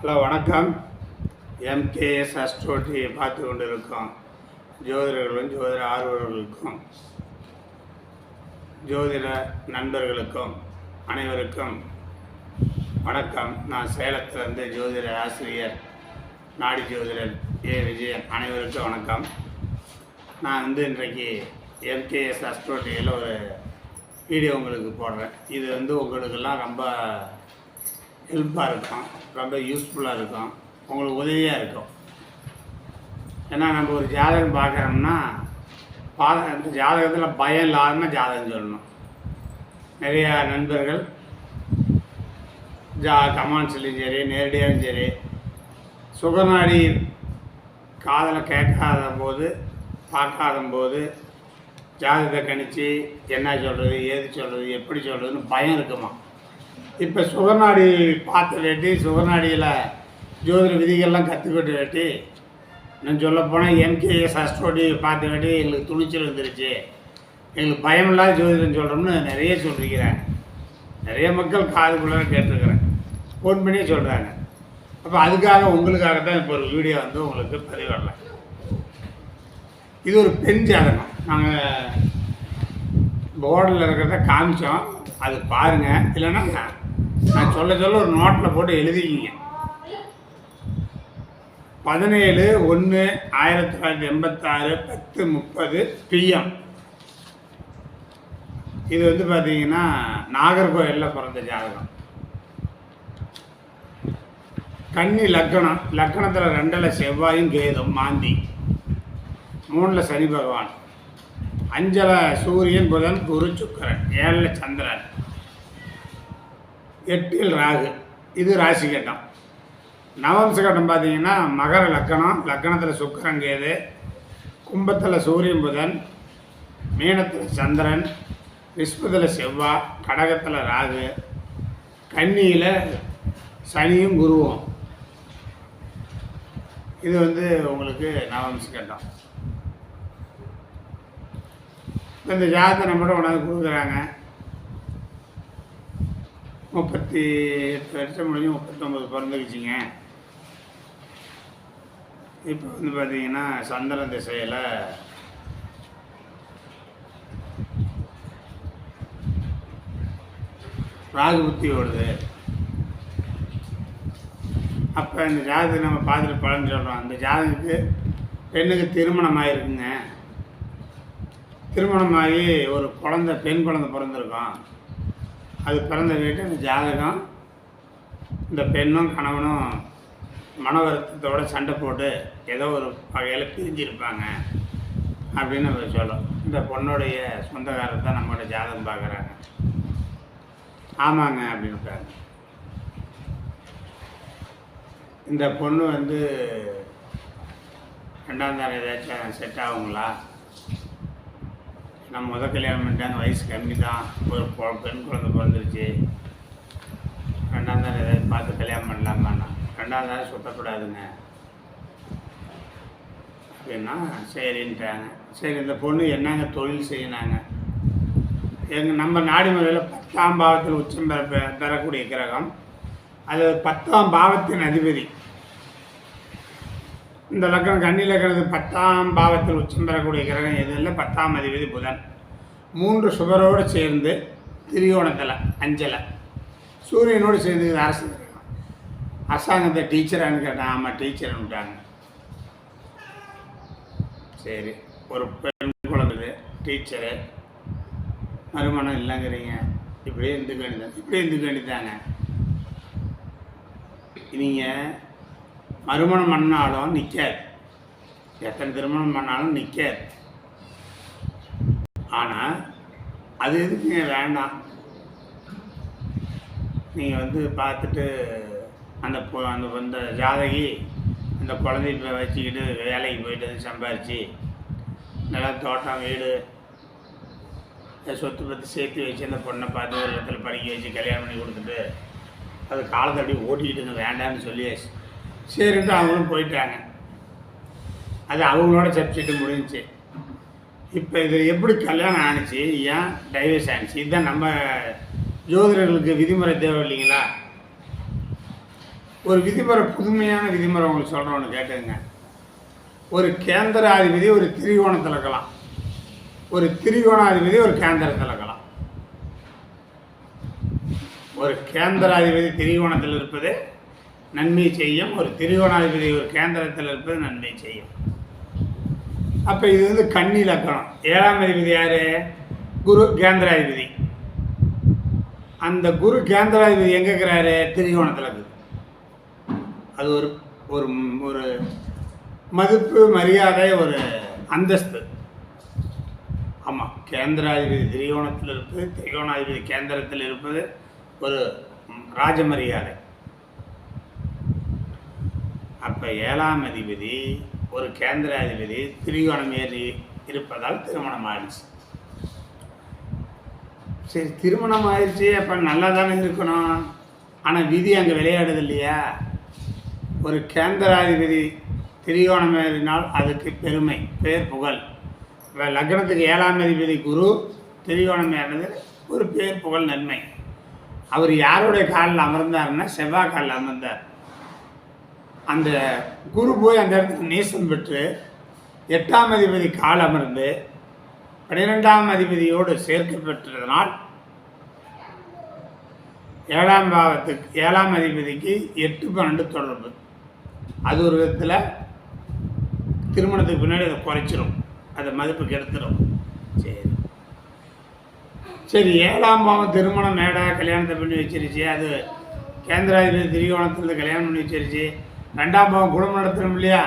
Hello வணக்கம். MKS அஸ்ட்ரோட்டியை பார்த்து கொண்டிருக்கோம் ஜோதிடர்களும் ஜோதிட ஆர்வலர்களுக்கும் ஜோதிட நண்பர்களுக்கும் அனைவருக்கும் வணக்கம். நான் சேலத்திலிருந்து ஜோதிட ஆசிரியர் நாடி ஜோதிடர் விஜயன். அனைவருக்கும் வணக்கம். நான் இன்றைக்கு எம்கேஎஸ் அஸ்ட்ரோட்டியில் ஒரு வீடியோ உங்களுக்கு போடுறேன். இது உங்களுக்கெல்லாம் ரொம்ப ஹெல்ப்பாக இருக்கும், ரொம்ப யூஸ்ஃபுல்லாக இருக்கும், உங்களுக்கு உதவியாக இருக்கும். ஏன்னா நம்ம ஒரு ஜாதகம் பார்க்குறோம்னா அந்த ஜாதகத்தில் பயம் இல்லாமல் ஜாதகம் சொல்லணும். நிறையா நண்பர்கள் கமெண்ட்ஸ்லையும் சரி நேரடியாகவும் சரி சுகநாடி காதில் கேட்காத போது பார்க்காத போது ஜாதகத்தை கணித்து என்ன சொல்கிறது, ஏது சொல்கிறது, எப்படி சொல்கிறதுன்னு பயம் இருக்குமா. இப்போ சுகநாடி பார்த்த வேட்டி சுகநாடியில் ஜோதிட விதிகள்லாம் கற்றுக்கிட்டு வேட்டி நான் சொல்லப்போனால் எம்கேஎஸ் அஸ்ட்ரோடி பார்த்த வேட்டி எங்களுக்கு துணிச்சல் வந்துருச்சு, எங்களுக்கு பயமில்லாத ஜோதிடம் சொல்கிறோம்னு நிறைய சொல்லியிருக்கிறாங்க. நிறைய மக்கள் காதுக்குள்ளே கேட்டிருக்கிறேன், ஃபோன் பண்ணியே சொல்கிறாங்க. அப்போ அதுக்காக உங்களுக்காக தான் இப்போ ஒரு வீடியோ உங்களுக்கு பதிவிடலாம். இது ஒரு பெண் ஜாதகம். நாங்கள் போர்டில் இருக்கிறத காமிச்சோம், அது பாருங்கள். இல்லைன்னா நான் சொல்ல ஒரு நோட்டில் போட்டு எழுதிக்கிங்க. 17/1/1986 10:30 PM. இது பார்த்தீங்கன்னா நாகர்கோயிலில் பிறந்த ஜாதகம். கன்னி லக்கணத்தில் 2ல் செவ்வாயும் கேதும் மாந்தி, 3ல் சனி பகவான், 5ல் சூரியன் புதன் குரு சுக்கிரன், 7ல் சந்திரன், 8ல் ராகு. இது ராசி கட்டம். நவம்ச கட்டம் பார்த்தீங்கன்னா மகர லக்கணத்தில் சுக்கிரன் கேது, கும்பத்தில் சூரியன் புதன், மீனத்தில் சந்திரன், ரிஷபத்தில் செவ்வாய், கடகத்தில் ராகு, கன்னியில் சனியும் குருவும். இது உங்களுக்கு நவம்ச கட்டம். இந்த ஜாதகத்தை நம்மகிட்ட கொண்டாந்து கொடுக்குறாங்க. 38 வருஷம் முடிஞ்சு 39 பிறந்துக்குச்சிங்க. இப்போ பார்த்தீங்கன்னா சந்திரன் திசையில் ராகு புத்தி ஓடுது. அப்போ இந்த ஜாதகத்தை நம்ம பார்த்துட்டு பலன் சொல்கிறோம். அந்த ஜாதகத்துக்கு பெண்ணுக்கு திருமணம் ஆகிருக்குங்க. திருமணமாகி ஒரு பெண் குழந்தை பிறந்திருக்கோம். அது பிறந்த வீட்டு இந்த ஜாதகம் இந்த பெண்ணும் கணவனும் மன வருத்தத்தோடு சண்டை போட்டு ஏதோ ஒரு வகையில் பிரிஞ்சிருப்பாங்க அப்படின்னு நம்ம சொல்லும். இந்த பொண்ணுடைய சொந்தக்காரர் தான் நம்மளோட ஜாதகம் பார்க்குறாங்க. ஆமாங்க அப்படின்ட்டாங்க. இந்த பொண்ணு 2ஆம் தரம் ஏதாச்சும் செட் ஆகுங்களா? நம்ம கல்யாணம் பண்ணிட்டாங்க, வயசு கம்மி தான், ஒரு பெண் குழந்தை பிறந்துருச்சு, 2ஆம் தரம் ஏதாவது பார்த்து கல்யாணம் பண்ணலாமாண்ணா? 2ஆம் தரம் சுத்தக்கூடாதுங்க அப்படின்னா சரின்ட்டாங்க. சரி, இந்த பொண்ணு என்னங்க தொழில் செய்யினாங்க? நம்ம நாடி முறையில் 10ஆம் பாவத்தில் உச்சம் பெறக்கூடிய கிரகம், அது 10ஆம் பாவத்தின் அதிபதி. இந்த லக்கணம் கன்னி லக்கணத்துக்கு 10ஆம் பாவத்தில் உச்சம் பெறக்கூடிய கிரகம் எது இல்லை, 10ஆம் அதிபதி புதன். 3 சுபரோடு சேர்ந்து திரியோணத்தில் 5ல் சூரியனோடு சேர்ந்து அரசு கிரகம். அரசாங்கத்தை டீச்சரானு கேட்டேன். ஆமாம் டீச்சர்னு விட்டாங்க. சரி, ஒரு பெண் குழந்தை டீச்சரு, மறுமணம் இல்லைங்கிறீங்க. இப்படியே இருந்துக்க வேண்டியதாங்க. நீங்கள் மறுமணம் பண்ணாலும் நிற்காது, எத்தனை திருமணம் பண்ணாலும் நிற்காது. ஆனால் அது எதுக்குங்க வேண்டாம். நீங்கள் பார்த்துட்டு அந்த ஜாதகி அந்த குழந்தைய வச்சுக்கிட்டு வேலைக்கு போயிட்டு சம்பாரித்து நல்லா தோட்டம் வீடு சொத்து பற்றி சேர்த்து வச்சு அந்த பொண்ணை பார்த்து ஒரு இடத்துல படிக்க வச்சு கல்யாணம் பண்ணி கொடுத்துட்டு அது காலத்தை அப்படியே ஓட்டிக்கிட்டுங்க வேண்டான்னு சொல்லியாச்சு. சரின்ட்டு அவங்களும் போயிட்டாங்க. அது அவங்களோட சப்ஜெக்ட் முடிஞ்சிச்சு. இப்போ இது எப்படி கல்யாணம் ஆணுச்சு, ஏன் டைவர்ஸ் ஆணுச்சு? இதுதான் நம்ம ஜோதிடர்களுக்கு விதிமுறை தேவை இல்லைங்களா? ஒரு விதிமுறை, புதுமையான விதிமுறை உங்களுக்கு சொல்கிறோன்னு கேட்டுங்க. ஒரு கேந்திராதிபதி ஒரு திரிகோணத்தில் இருக்கலாம், ஒரு திரிகோணாதிபதி ஒரு கேந்திரத்தில் இருக்கலாம். ஒரு கேந்திராதிபதி திரிகோணத்தில் இருப்பது நன்மை செய்யும், ஒரு திரிகோணாதிபதி ஒரு கேந்திரத்தில் இருப்பது நன்மை செய்யும். அப்போ இது வந்து கன்னி லக்கணம். 7ஆம் அதிபதி யார்? குரு, கேந்திராதிபதி. அந்த குரு கேந்திராதிபதி எங்கே இருக்கிறாரு? திரிகோணத்தில் இருக்குது. அது ஒரு ஒரு ஒரு மதிப்பு, மரியாதை, ஒரு அந்தஸ்து. ஆமாம், கேந்திராதிபதி திரிகோணத்தில் இருப்பது, திரிகோணாதிபதி கேந்திரத்தில் இருப்பது ஒரு ராஜ மரியாதை. அப்போ 7ஆம் அதிபதி ஒரு கேந்திராதிபதி திரிகோணம் ஏறி இருப்பதால் திருமணம் ஆயிடுச்சு. சரி, திருமணம் ஆயிடுச்சு, அப்போ நல்லா தானே இருக்கணும். ஆனால் விதி அங்கே விளையாடுது இல்லையா? ஒரு கேந்திராதிபதி திரிகோணம் ஏறினால் அதுக்கு பெருமை, பேர், புகழ். இப்போ லக்னத்துக்கு 7ஆம் அதிபதி குரு திரிகோணம் ஏறினது ஒரு பேர், புகழ், நன்மை. அவர் யாருடைய காலில் அமர்ந்தார்னா செவ்வாய் காலில் அமர்ந்தார். அந்த குரு போய் அந்த இடத்துக்கு நேசம் பெற்று 8ஆம் அதிபதி கால் அமர்ந்து 12ஆம் அதிபதியோடு சேர்க்க பெற்றதனால் 7ஆம் அதிபதிக்கு 8-12 தொடர்பு. அது ஒரு விதத்தில் திருமணத்துக்கு பின்னாடி அதை குறைச்சிரும், அதை மதிப்புக்கு எடுத்துடும். சரி 7ஆம் பாவம் திருமணம் மேடை கல்யாணத்தை பண்ணி வச்சிருச்சு. அது கேந்திராதிபதி திரிகோணத்தில் கல்யாணம் பண்ணி வச்சிருச்சு. 2ஆம் பாவம் குடும்பம் நடத்தணும் இல்லையா?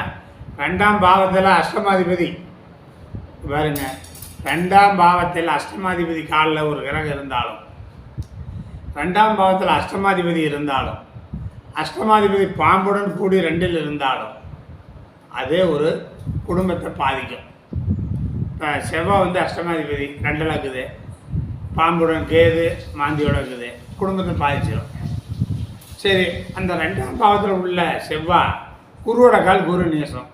2ஆம் பாவத்தில் அஷ்டமாதிபதி பாருங்க. 2ஆம் பாவத்தில் அஷ்டமாதிபதி காலில் ஒரு கிரகம் இருந்தாலும், 2ஆம் பாவத்தில் அஷ்டமாதிபதி இருந்தாலும், அஷ்டமாதிபதி பாம்புடன் கூடி 2இல் இருந்தாலும் அதே ஒரு குடும்பத்தை பாதிக்கும். இப்போ செவ்வாய் வந்து அஷ்டமாதிபதி 2இல் இருக்குது, பாம்புடன் கேது மாந்தியோட இருக்குது, குடும்பத்தை பாதிச்சிடும். சரி, அந்த 2ஆம் பாவத்தில் உள்ள செவ்வாய் குருவோட கால் குரு நேசம்,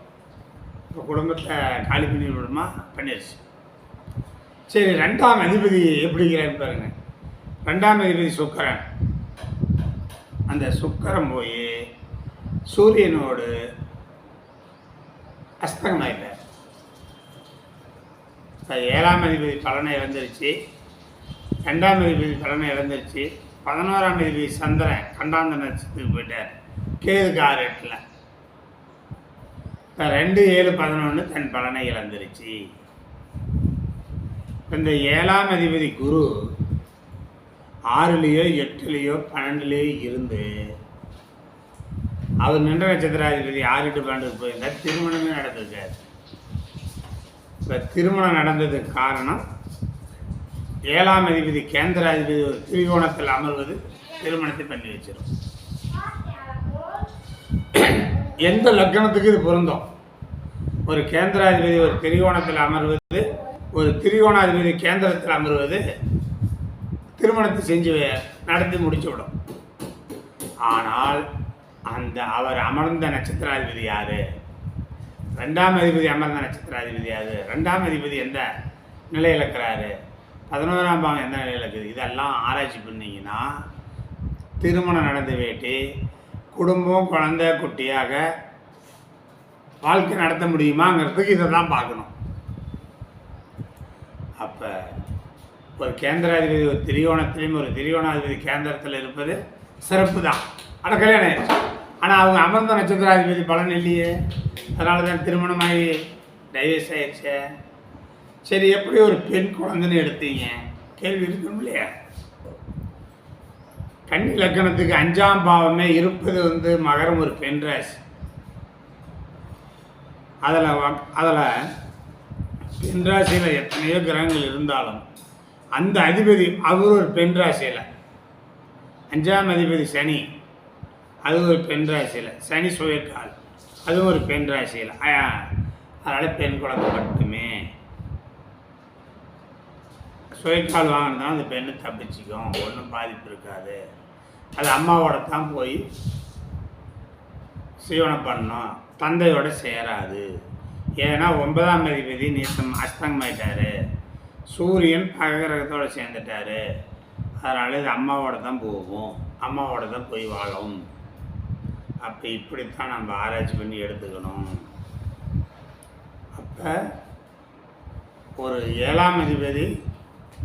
இப்போ குடும்பத்தை காலி பண்ணி விடுமா? பண்ணிடுச்சு. சரி, 2ஆம் அதிபதி எப்படிங்கிறான்னு பாருங்க. 2ஆம் அதிபதி சுக்கிரன். அந்த சுக்கிரன் போய் சூரியனோடு அஸ்தங்கமாயிட்டார். இப்போ 7ஆம் அதிபதி பலனை இழந்துருச்சு, 2ஆம் அதிபதி பலனை இழந்துருச்சு. 11ஆம் அதிபதி சந்திரன் கண்டாந்த நட்சத்திரத்துக்கு போயிட்டார், கேதுக்கு 6-8. இப்போ 2, 7, 11 தன் பலனை இழந்துருச்சு. இந்த 7ஆம் அதிபதி குரு 6லேயோ 8லேயோ 12லேயோ இருந்து அவர் நின்ற நட்சத்திராதிபதி 6-8-12 போயிருந்தார். திருமணமே நடந்திருக்காரு. இப்போ திருமணம் நடந்ததுக்கு காரணம் 7ஆம் அதிபதி கேந்திராதிபதி ஒரு திரிகோணத்தில் அமர்வது திருமணத்தை பண்ணி வச்சிடும். எந்த லக்னத்துக்கு இது பொருந்தும்? ஒரு கேந்திராதிபதி ஒரு திரிகோணத்தில் அமர்வது, ஒரு திரிகோணாதிபதி கேந்திரத்தில் அமர்வது திருமணத்தை செஞ்சு நடத்தி முடிச்சு விடும். ஆனால் அவர் அமர்ந்த நட்சத்திராதிபதி யார்? 2ஆம் அதிபதி அமர்ந்த நட்சத்திராதிபதி யார்? 2ஆம் அதிபதி எந்த நிலையில் இருக்கிறாரு? 11ஆம் பாவம் எந்த நிலையில் இருக்குது? இதெல்லாம் ஆராய்ச்சி பண்ணிங்கன்னா திருமணம் நடந்து வேட்டி குடும்பம், குழந்தை, குட்டியாக வாழ்க்கை நடத்த முடியுமாங்கிறதுக்கு இதை தான் பார்க்கணும். அப்போ ஒரு கேந்திராதிபதி ஒரு திரிகோணத்திலையும் ஒரு திரிகோணாதிபதி கேந்திரத்தில் இருப்பது சிறப்பு தான். ஆனால் கல்யாணம் ஆயிடுச்சு. ஆனால் அவங்க அமர்ந்த நட்சத்திராதிபதி பலன் இல்லையே, அதனால தான் திருமணமாகி டைவர்ஸ் ஆயிடுச்சு. சரி, எப்படி ஒரு பெண் குழந்தைன்னு எடுத்தீங்க? கேள்வி இருக்கணும் இல்லையா? கன்னி லக்கணத்துக்கு 5ஆம் பாவமே இருப்பது வந்து மகரம், ஒரு பெண் ராசி. அதில் பெண் ராசியில் எத்தனையோ கிரகங்கள் இருந்தாலும் அந்த அதிபதி அவர் ஒரு பெண் ராசியில். 5ஆம் அதிபதி சனி, அது ஒரு பெண் ராசியில். சனி சுயக்கால், அதுவும் ஒரு பெண் ராசியில். அதனால் பெண் குழந்தை மட்டுமே. சுயக்கால் வாங்கினா அந்த பெண்ணு தப்பிச்சிக்கும், ஒன்றும் பாதிப்பு இருக்காது. அது அம்மாவோட தான் போய் சீவனம் பண்ணணும், தந்தையோட சேராது. ஏன்னா 9ஆம் அதிபதி நீசம் அஸ்தங்கமாயிட்டார், சூரியன் பகரகத்தோடு சேர்ந்துட்டார். அதனால் இது அம்மாவோட தான் போகும், அம்மாவோட தான் போய் வாழும். அப்போ இப்படித்தான் நம்ம ஆராய்ச்சி பண்ணி எடுத்துக்கணும். அப்போ ஒரு 7ஆம் அதிபதி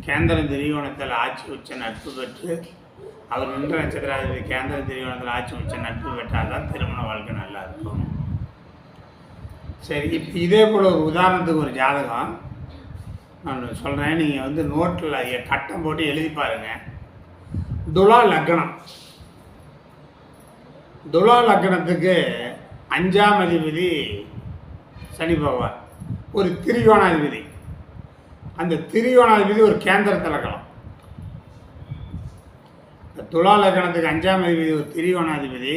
கேந்திரம் திரிகோணத்தில் ஆட்சி உச்ச நட்பு பெற்று அவர் நின்ற நட்சத்திராதிபதி கேந்திரம் திரிகோணத்தில் ஆட்சி உச்ச நட்பு பெற்றால் தான் திருமண வாழ்க்கை நல்லா இருக்கும். சரி, இப்போ இதே போல் ஒரு உதாரணத்துக்கு ஒரு ஜாதகம் நான் சொல்கிறேன். நீங்கள் வந்து நோட்டில் கட்டம் போட்டு எழுதி பாருங்கள். துலா லக்னம். துலா லக்னத்துக்கு 5ஆம் அதிபதி சனி பகவான், ஒரு திரிகோணாதிபதி. அந்த திரிகோணாதிபதி ஒரு கேந்திரத்தில் இருக்கலாம். துலா லக்னத்துக்கு 5ஆம் அதிபதி ஒரு திரிகோணாதிபதி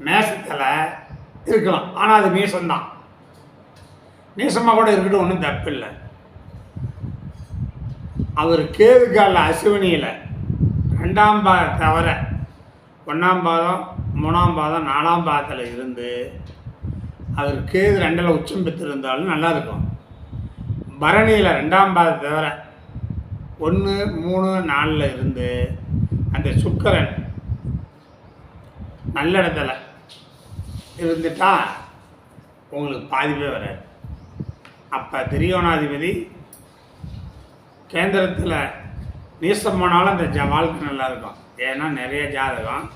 மேசத்தில் இருக்கலாம். ஆனால் அது நீசம்தான். நீசமாக கூட இருக்கட்டும், ஒன்றும் தப்பு இல்லை. அவர் கேதுக்கால அசுவனியில் 2ஆம் பாதம் தவிர 1ஆம் பாதம் 3ஆம் பாதம் 4ஆம் பாதத்தில் இருந்து அவர் கேது 2ல் உச்சம் பெற்றிருந்தாலும் நல்லாயிருக்கும். பரணியில் 2ஆம் பாதத்தை தவிர 1, 3, 4 இருந்து அந்த சுக்கிரன் நல்ல இடத்துல இருந்துட்டா உங்களுக்கு பாதிப்பே வராது. அப்போ திரிகோணாதிபதி கேந்திரத்தில் நீசம் போனாலும் அந்த வாழ்க்கை நல்லாயிருக்கும். ஏன்னா நிறைய ஜாதகம்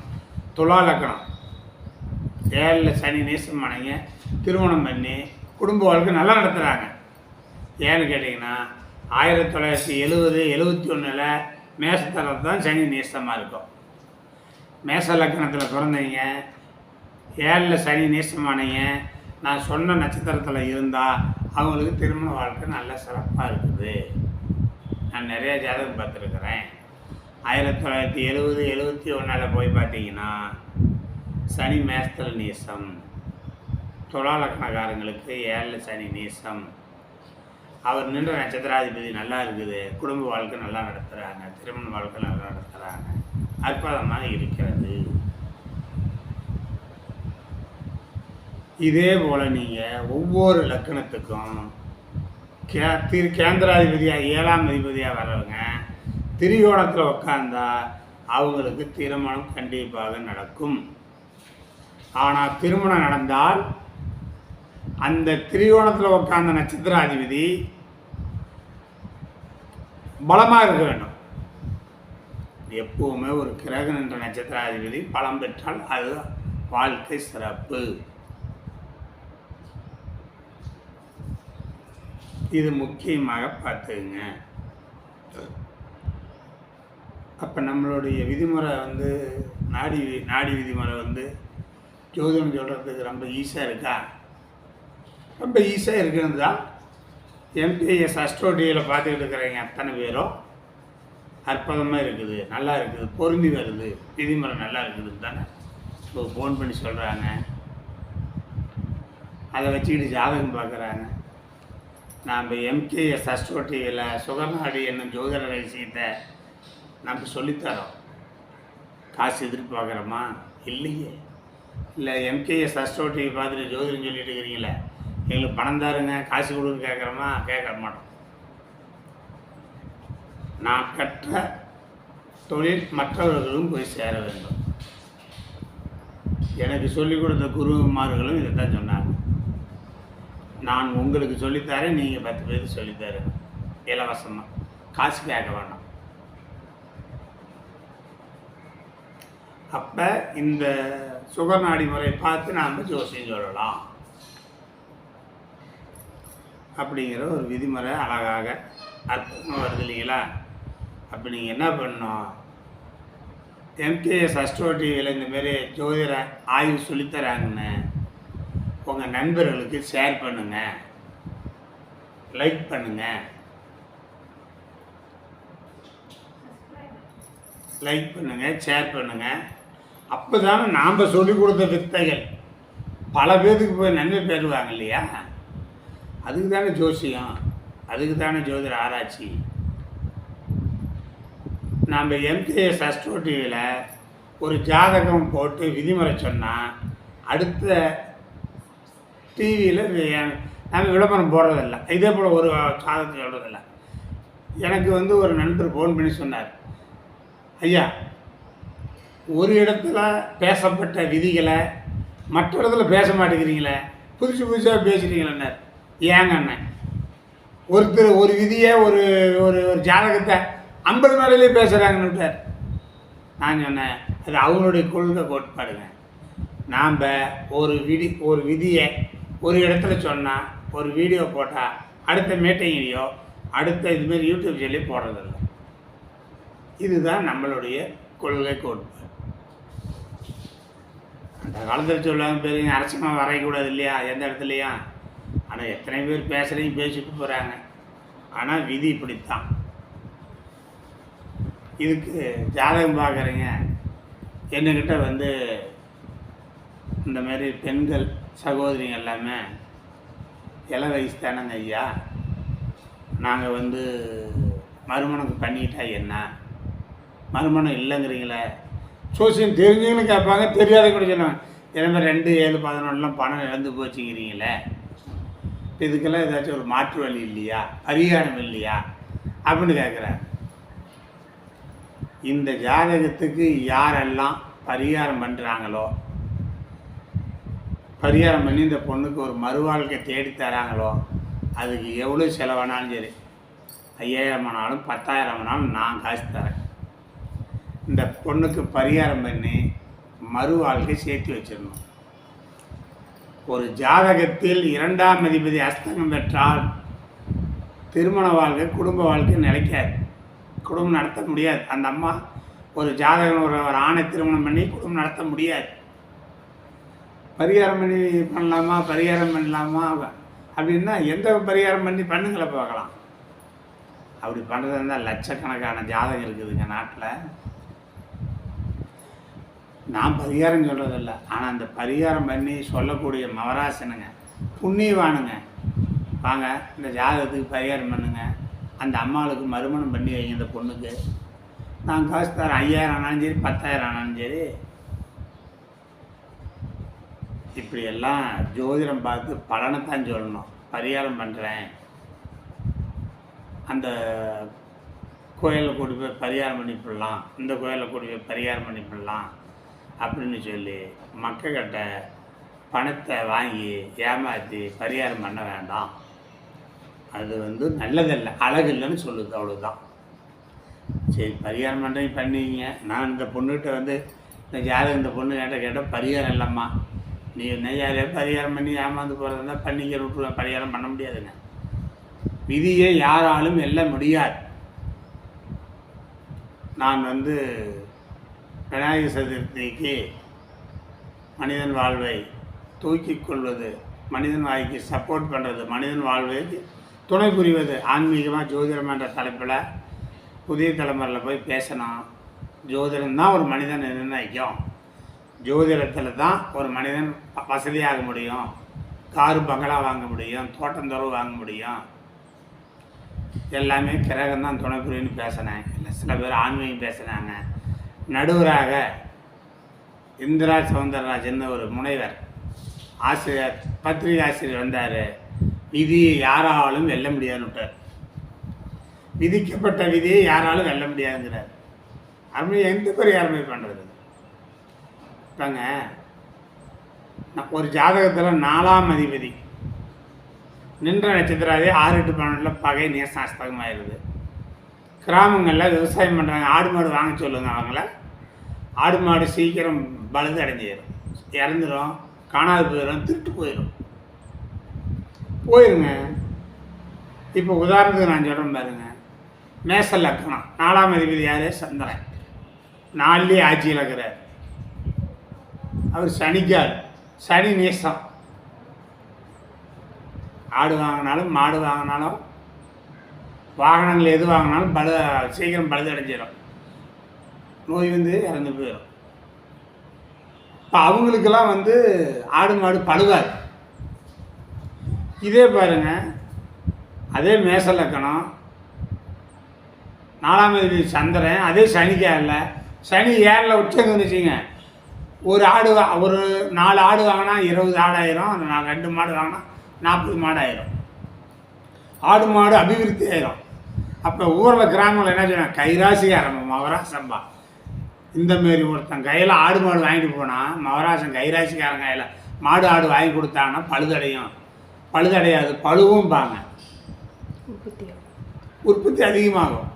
துலா லக்னம் 7ல் சனி நீசம் பண்ணீங்க திருமணம் பண்ணி குடும்ப வாழ்க்கை நல்லா நடத்துகிறாங்க. ஏன்னு கேட்டிங்கன்னா 1970, 71 மேசத்தில் தான் சனி நீசமாக இருக்கும். மேச லக்னத்தில் பிறந்தவங்க 7ல் சனி நீசமானீங்க நான் சொன்ன நட்சத்திரத்தில் இருந்தால் அவங்களுக்கு திருமண வாழ்க்கை நல்ல சிறப்பாக இருக்குது. நான் நிறைய ஜாதகம் பார்த்துருக்குறேன். 1970, 71 போய் பார்த்தீங்கன்னா சனி மேசத்தில் நீசம். துலா லக்னக்காரங்களுக்கு 7ல் சனி நீசம். அவர் நின்ற நட்சத்திராதிபதி நல்லா இருக்குது. குடும்ப வாழ்க்கை நல்லா நடத்துகிறாங்க. திருமண வாழ்க்கை நல்லா நடத்துகிறாங்க. அற்புதமாக இருக்கிறது. இதே போல் நீங்கள் ஒவ்வொரு லக்கணத்துக்கும் கேந்திராதிபதியாக 7ஆம் அதிபதியாக வர்றவங்க திரிகோணத்தில் உட்காந்தா அவங்களுக்கு திருமணம் கண்டிப்பாக நடக்கும். ஆனால் திருமணம் நடந்தால் அந்த திரிகோணத்தில் உட்கார்ந்த நட்சத்திராதிபதி பலமாக இருக்க வேண்டும். எப்பவுமே ஒரு கிரகம் என்ற நட்சத்திராதிபதி பலம் பெற்றால் அது வாழ்க்கை சிறப்பு. இது முக்கியமாக பார்த்துங்க. அப்போ நம்மளுடைய விதிமுறை வந்து நாடி விதிமுறை வந்து ஜோதிடம் சொல்கிறதுக்கு ரொம்ப ஈஸியாக இருக்கா? ரொம்ப ஈஸியாக இருக்கிறது தான். எம்பிஎஸ் அஸ்ட்ரோடியில் பார்த்துக்கிட்டு இருக்கிறவங்க அத்தனை பேரும் அற்புதமாக இருக்குது, நல்லா இருக்குது, பொருந்தி வருது, விதிமுறை நல்லா இருக்குதுன்னு தானே இப்போ ஃபோன் பண்ணி சொல்கிறாங்க. அதை வச்சுக்கிட்டு ஜாதகம் பார்க்குறாங்க. நாம் எம்கேஎஸ் அஸ்ட்ரோடியில் சுகநாடி என்னும் ஜோதிட ரகசியத்தை நம்ம சொல்லித்தரோம். காசு எதிர்பார்க்குறோமா? இல்லையே. இல்லை எம்கேஎஸ் அஸ்ட்ரோடியை பார்த்துட்டு ஜோதிடம் சொல்லிட்டு இருக்கிறீங்களே, எங்களுக்கு பணம் தாருங்க காசு கொடுன்னு கேட்குறோமா? கேட்க மாட்டோம். நான் கற்ற தொழில் மற்றவர்களும் போய் சேர வேண்டும். எனக்கு சொல்லிக் கொடுத்த குருமார்களும் இதை தான் சொன்னாங்க. நான் உங்களுக்கு சொல்லித்தரேன், நீங்கள் 10 பேருக்கு சொல்லித்தரேன் இலவசமாக, காசு கேட்க வேண்டாம். அப்போ இந்த சுகநாடி முறை பார்த்து நாம் ஜோசியம் சொல்லலாம் அப்படிங்கிற ஒரு விதிமுறை அழகாக அற்புதமாக வருது இல்லைங்களா? அப்போ நீங்கள் என்ன பண்ணணும், எம்கேஎஸ் அஸ்ட்ரோ டிவியில் இந்தமாரி ஜோதிட ஆய்வு சொல்லித்தராங்கன்னு உங்கள் நண்பர்களுக்கு ஷேர் பண்ணுங்கள், லைக் பண்ணுங்கள், ஷேர் பண்ணுங்கள். அப்போ தானே நாம் சொல்லிக் கொடுத்த வித்தைகள் பல பேருக்கு போய் நன்மை பெறுவாங்க இல்லையா? அதுக்கு தானே ஜோசியம், அதுக்கு தானே ஜோதிட ஆராய்ச்சி. நாம் எம்கேஎஸ் அஸ்ட்ரோ டிவியில் ஒரு ஜாதகம் போட்டு விதிமுறை சொன்னால் அடுத்த டிவியில் நம்ம விளம்பரம் போடுறதில்ல. இதே போல் ஒரு ஜாதகத்தை சொல்கிறதில்ல. எனக்கு வந்து ஒரு நண்பர் ஃபோன் பண்ணி சொன்னார், ஐயா ஒரு இடத்துல பேசப்பட்ட விதிகளை மற்ற இடத்துல பேச மாட்டேங்கிறீங்களே, புதுசாக பேசுகிறீங்களே. ஏங்க அண்ணன் ஒருத்தர் ஒரு விதியை ஒரு ஒரு ஒரு ஜாதகத்தை 50 நாளிலே பேசுகிறாங்கன்னு விட்டார். நான் சொன்னேன், அது அவங்களுடைய கொள்கை கோட்பாடுங்க. நாம் ஒரு விதியை ஒரு இடத்துல சொன்னால், ஒரு வீடியோ போட்டால் அடுத்த மீட்டிங்லேயோ அடுத்த இதுமாரி யூடியூப் சொல்லி போடுறதில்ல. இதுதான் நம்மளுடைய கொள்கை கோட்பாடு. அந்த காலத்தில் சொல்லுவாங்க, பெரிய அரசாங்கம் வரையக்கூடாது இல்லையா எந்த இடத்துலையும். ஆனால் எத்தனை பேர் பேசுகிறீங்க, பேசிட்டு போகிறாங்க. ஆனால் விதி இப்படித்தான். இதுக்கு ஜாதகம் பார்க்குறீங்க, என்கிட்ட வந்து இந்த மாதிரி பெண்கள் சகோதரிங்க எல்லாமே இள வயசு தானங்க ஐயா, நாங்கள் வந்து மறுமணம் பண்ணிக்கிட்டா என்ன, மறுமணம் இல்லைங்கிறீங்களே, சோசியம் தெரிஞ்சவங்களும் கேட்பாங்க, தெரியாத கூட சொல்லுவாங்க. எனவே 2, 7, 11 பணம் இழந்து போச்சுங்கிறீங்களே, இதுக்கெல்லாம் ஏதாச்சும் ஒரு மாற்று வழி இல்லையா, பரிகாரம் இல்லையா அப்படின்னு கேட்குறாரு. இந்த ஜாதகத்துக்கு யாரெல்லாம் பரிகாரம் பண்ணுறாங்களோ, பரிகாரம் பண்ணி இந்த பொண்ணுக்கு ஒரு மறுவாழ்க்கை தேடி தராங்களோ, அதுக்கு எவ்வளோ செலவானாலும் சரி, 5000 ஆனாலும் 10,000 ஆனாலும் நான் காசு தரேன். இந்த பொண்ணுக்கு பரிகாரம் பண்ணி மறுவாழ்க்கை சேர்த்து வச்சிடணும். ஒரு ஜாதகத்தில் 2ஆம் அதிபதி அஸ்தங்கம் பெற்றால் திருமண வாழ்க்கை, குடும்ப வாழ்க்கை நிலைக்காது, குடும்பம் நடத்த முடியாது. அந்த அம்மா ஒரு ஜாதகம் ஒரு ஆணை திருமணம் பண்ணி குடும்பம் நடத்த முடியாது. பரிகாரம் பண்ணலாமா அப்படின்னா எந்த பரிகாரம் பண்ணி பண்ணுங்களை பார்க்கலாம். அப்படி பண்ணுறது இருந்தால் லட்சக்கணக்கான ஜாதகம் இருக்குதுங்க நாட்டில். நான் பரிகாரம் சொல்கிறதில்ல, ஆனால் அந்த பரிகாரம் பண்ணி சொல்லக்கூடிய மவராசனுங்க புண்ணியவானுங்க, வாங்க இந்த ஜாதகத்துக்கு பரிகாரம் பண்ணுங்க, அந்த அம்மாவுக்கு மறுமணம் பண்ணி வைங்க, இந்த பொண்ணுக்கு நான் காசு தரேன். 5000 ஆனாலும் சரி, 10,000 ஆனாலும் சரி. இப்படியெல்லாம் ஜோதிடம் பார்த்து பலனைத்தான் சொல்லணும். பரிகாரம் பண்ணுறேன், அந்த கோயிலில் கூட்டி போய் பரிகாரம் பண்ணிவிடலாம், இந்த கோயிலில் கூட்டி போய் பரிகாரம் பண்ணிவிடலாம் அப்படின்னு சொல்லி மக்கள்கிட்ட பணத்தை வாங்கி ஏமாற்றி பரிகாரம் பண்ண வேண்டாம். அது வந்து நல்லதில்லை, அழகு இல்லைன்னு சொல்லுது, அவ்வளோதான். சரி, பரிகாரம் பண்ணுறீங்க பண்ணுவீங்க. நான் இந்த பொண்ணுகிட்ட வந்து இந்த ஜாதகம் இந்த பொண்ணு கேட்டால் பரிகாரம் இல்லைம்மா, நீ என்ன யாரையோ பரிகாரம் பண்ணி ஏமாந்து போகிறதா பண்ணிக்க விட்டுருவேன், பரிகாரம் பண்ண முடியாதுங்க. விதியை யாராலும் வெல்ல முடியாது. நான் வந்து விநாயகர் சதுர்த்திக்கு மனிதன் வாழ்வை தூக்கிக் கொள்வது, மனிதன் வாழ்க்கைக்கு சப்போர்ட் பண்ணுறது, மனிதன் வாழ்வைக்கு துணை புரிவது, ஆன்மீகமாக ஜோதிடம் என்ற தலைப்பில் புதிய தலைமுறையில் போய் பேசணும். ஜோதிடம் தான் ஒரு மனிதனை நிர்ணயிக்கும். ஜோதிடத்தில் தான் ஒரு மனிதன் வசதியாக முடியும், காரு பங்களா வாங்க முடியும், தோட்டந்தொரவு வாங்க முடியும். எல்லாமே கிரகம் தான் துணை புரியுன்னு பேசினேன். இல்லை சில பேர் ஆன்மீகம் பேசுகிறாங்க. நடுவராக இந்திரா சவுந்தரராஜன் ஒரு முனைவர் ஆசிரியர், பத்திரிகை ஆசிரியர் வந்தார். விதியை யாராலும் வெல்ல முடியாதுன்னு விட்டார். விதிக்கப்பட்ட விதியை யாராலும் வெல்ல முடியாதுங்கிறார். அப்படி எந்த பரிகாரமே பண்ணுறது இப்போங்க. ஒரு ஜாதகத்தில் 4ஆம் அதிபதி நின்ற நட்சத்திராவே 6, 8, 12 பகை நேசாஸ்தகமாகிடுது. கிராமங்களில் விவசாயம் பண்ணுறாங்க, ஆடு மாடு வாங்க சொல்லுங்க. அவங்கள ஆடு மாடு சீக்கிரம் பழுது அடைஞ்சிடும், இறந்துடும், காணாது போயிடும், திருட்டு போயிருங்க. இப்போ உதாரணத்துக்கு நான் சொல்கிறேன் பாருங்க, மேச லக்கணம் 4ஆம் அதிபதி யார்? சந்திரன். 4லேயே ஆட்சியில் இருக்கிறார். அவர் சனிக்கார், சனி நேசம். ஆடு வாங்கினாலும் மாடு வாங்கினாலும் வாகனங்கள் எது வாங்கினாலும் சீக்கிரம் பழுது அடைஞ்சிடும், நோய் வந்து இறந்து போயிடும். இப்போ அவங்களுக்கெல்லாம் வந்து ஆடு மாடு பழுவாது. இதே பாருங்க, அதே மேச லக்கணம் 4ஆம் அதிபதி சந்திரன், அதே சனிக்காரில், சனி 7ல் உச்சங்க வந்துச்சுங்க. ஒரு 4 ஆடு வாங்கினா 20 ஆடு ஆயிரும், 2 மாடு வாங்கினா 40 மாடு ஆயிரும். ஆடு மாடு அபிவிருத்தி ஆயிரும். அப்போ ஊரில் கிராமங்களில் என்ன செய்யணும், கைராசி ஆரம்பம் மகராசம்பா இந்தமாரி ஒருத்தன் கையில் ஆடு மாடு வாங்கிட்டு போனால் மகராசன் கைராசிக்காரன் கையில் மாடு ஆடு வாங்கி கொடுத்தாங்கன்னா பழுதடையும், பழுதடையாது பழுவும்பாங்க, உற்பத்தி அதிகமாகும்.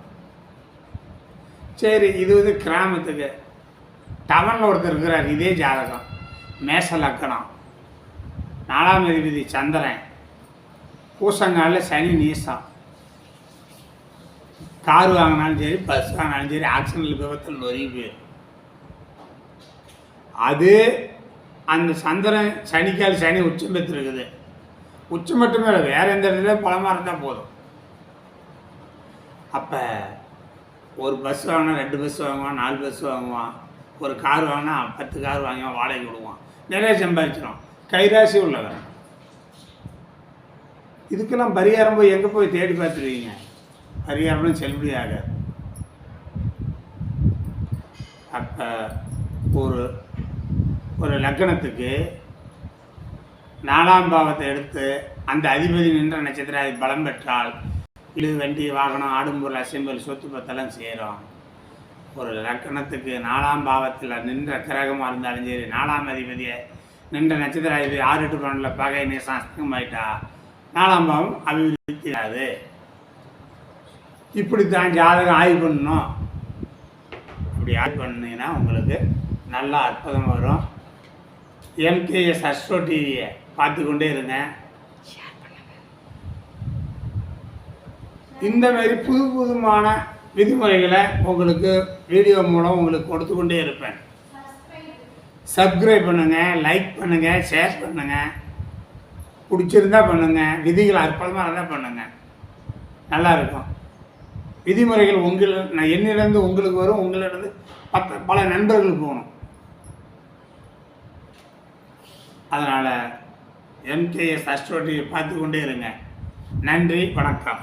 சரி, இது வந்து கிராமத்துக்கு. டவுனில் ஒருத்தர் இருக்கிறார், இதே ஜாதகம், மேச லக்கணம், 4ஆம் அதிபதி சந்திரன், பூசங்காலில் சனி நீசம். கார் வாங்கினாலும் சரி, பஸ் வாங்கினாலும் சரி, ஆக்சிடென்ட் விபத்தில் நொறுங்கி போயிடும். அது அந்த சந்திரன் சனிக்கால் சனி உச்சம் பெற்றிருக்குது. உச்சம் மட்டுமே இல்லை, வேறு எந்த இடத்துல பலமாக இருந்தால் போதும். அப்போ ஒரு பஸ் வாங்கினா 2 பஸ் வாங்குவான், 4 பஸ் வாங்குவான். ஒரு கார் வாங்கினா 10 கார் வாங்குவான், வாடகை விடுவான், நிறைய சம்பாதிச்சிடும். கைராசி உள்ளவர். இதுக்கெல்லாம் பரிகாரம் போய் எங்கே போய் தேடி பார்த்துருவீங்க? பரிகாரம்லாம் செல்லுபடி ஆகாது. அப்போ ஒரு லக்கணத்துக்கு 4ஆம் பாவத்தை எடுத்து அந்த அதிபதி நின்ற நட்சத்திரம் அது பலம் பெற்றால் இது வண்டி வாகனம் ஆடும்பொருள் அசைம்பொருள் சொத்து பத்தெல்லாம் செய்கிறோம். ஒரு லக்கணத்துக்கு 4ஆம் பாவத்தில் நின்ற கிரகமாக இருந்தாலும் சரி, 4ஆம் அதிபதியை நின்ற நட்சத்திர அதிபதி 6, 8, 12 பகை நேசம் அஸ்தமாயிட்டா 4ஆம் பாவம் அபிவிருத்தியாது. இப்படித்தான் ஜாதகம் ஆய்வு பண்ணணும். இப்படி ஆய்வு பண்ணிங்கன்னா உங்களுக்கு நல்லா அற்புதம் வரும். எம்கேஎஸ் அஸ்ட்ரோ டிவியை பார்த்து கொண்டே இருங்க. இந்தமாரி புதுமான விதிமுறைகளை உங்களுக்கு வீடியோ மூலம் உங்களுக்கு கொடுத்து கொண்டே இருப்பேன். சப்ஸ்கிரைப் பண்ணுங்கள், லைக் பண்ணுங்கள், ஷேர் பண்ணுங்கள், பிடிச்சிருந்தா பண்ணுங்கள். விதிகள் அற்புதமாக இருந்தால் பண்ணுங்கள், நல்லாயிருக்கும். விதிமுறைகள் என்னிடந்து உங்களுக்கு வரும், உங்களிடந்து பல நண்பர்களுக்கு போகணும். அதனால் எம்கேஎஸ் அஸ்ட்ரோ டிவி பார்த்து கொண்டே இருங்க. நன்றி, வணக்கம்.